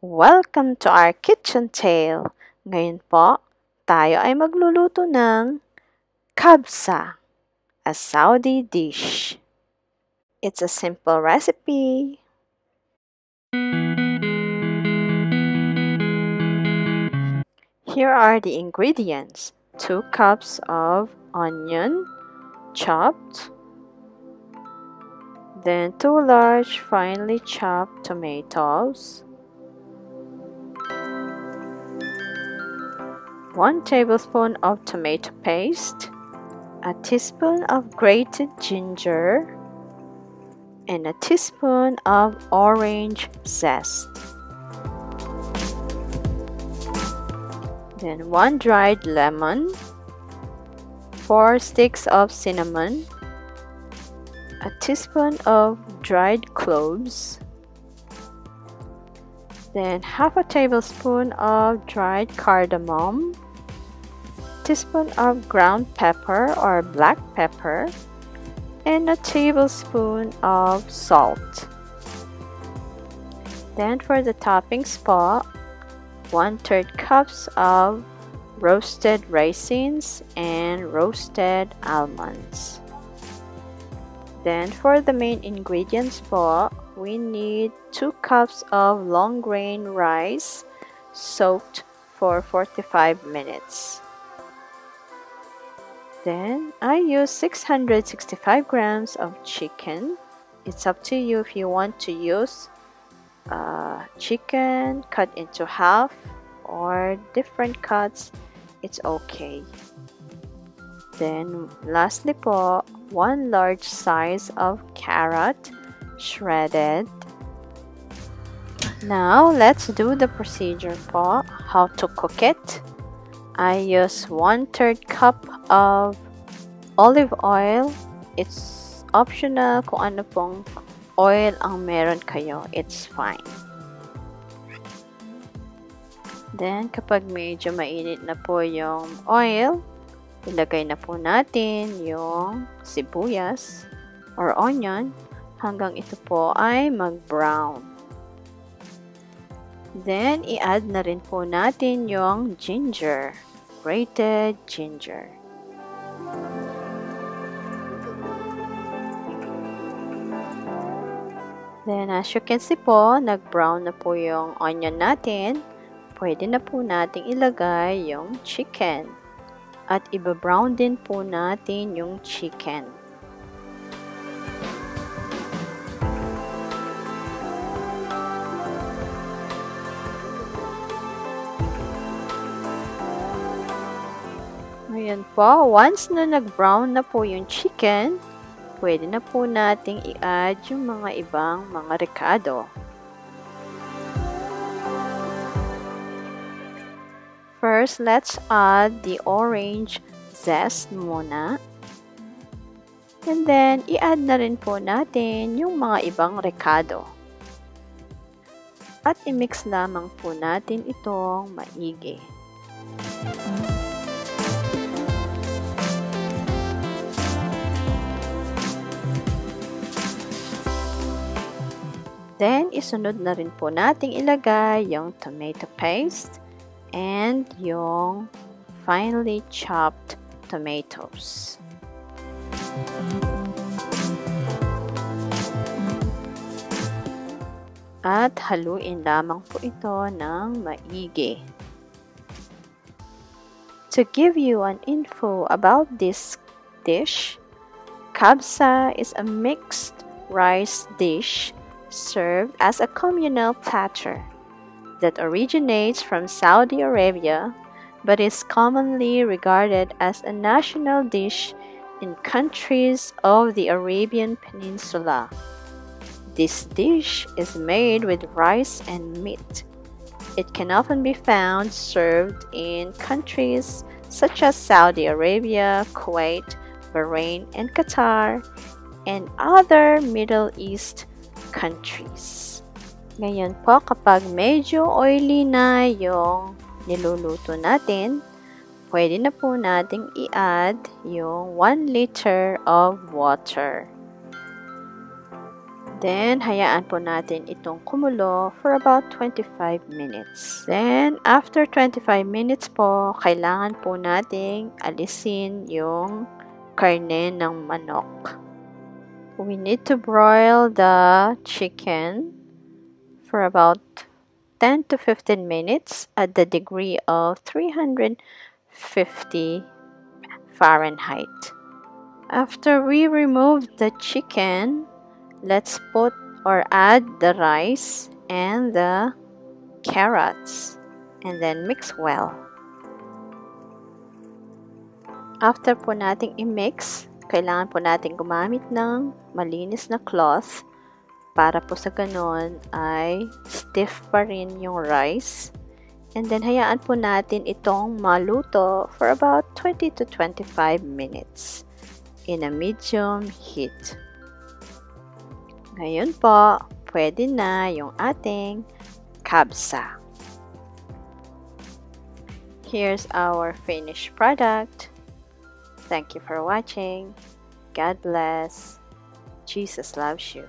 Welcome to our Kitchentale! Ngayon po, tayo ay magluluto ng Kabsa, a Saudi dish. It's a simple recipe. Here are the ingredients. 2 cups of onion, chopped. Then 2 large finely chopped tomatoes. 1 tablespoon of tomato paste, a teaspoon of grated ginger, and a teaspoon of orange zest. Then 1 dried lemon, 4 sticks of cinnamon, a teaspoon of dried cloves, then half a tablespoon of dried cardamom, teaspoon of ground pepper or black pepper, and a tablespoon of salt. Then for the toppings po, 1/3 cups of roasted raisins and roasted almonds. Then for the main ingredients po, we need 2 cups of long grain rice soaked for 45 minutes. Then I use 665 grams of chicken. It's up to you if you want to use chicken cut into half or different cuts, it's okay. Then lastly po, 1 large size of carrot shredded. Now let's do the procedure po, how to cook it. I use 1/3 cup of olive oil. It's optional kung ano pong oil ang meron kayo. It's fine. Then, kapag medyo mainit na po yung oil, ilagay na po natin yung sibuyas or onion hanggang ito po ay mag-brown. Then, i-add na rin po natin yung ginger, grated ginger. Then, as you can see po, nag-brown na po yung onion natin. Pwede na po nating ilagay yung chicken. At iba-brown din po natin yung chicken. Ngayon po, once na nag-brown na po yung chicken, pwede na po nating i-add yung mga ibang mga rekado. First, let's add the orange zest muna. And then, i-add na rin po natin yung mga ibang rekado. At i-mix lamang po natin itong maigi. Then, isunod na rin po nating ilagay yung tomato paste and yung finely chopped tomatoes. At haluin lamang po ito ng maigi. To give you an info about this dish, Kabsa is a mixed rice dish served as a communal platter that originates from Saudi Arabia but is commonly regarded as a national dish in countries of the Arabian Peninsula. This dish is made with rice and meat. It can often be found served in countries such as Saudi Arabia, Kuwait, Bahrain, and Qatar, and other Middle East countries. Ngayon po, kapag medyo oily na yung niluluto natin, pwede na po nating i-add yung 1 liter of water. Then, hayaan po natin itong kumulo for about 25 minutes. Then, after 25 minutes po, kailangan po nating alisin yung karne ng manok. We need to broil the chicken for about 10 to 15 minutes at the degree of 350 Fahrenheit. After we remove the chicken, let's put or add the rice and the carrots and then mix well. After po nating i-mix, kailangan po nating gumamit ng malinis na cloth para po sa ganon ay stiff pa rin yung rice. And then hayaan po natin itong maluto for about 20 to 25 minutes in a medium heat. Ngayon po, pwede na yung ating kabsa. Here's our finished product. Thank you for watching. God bless. Jesus loves you.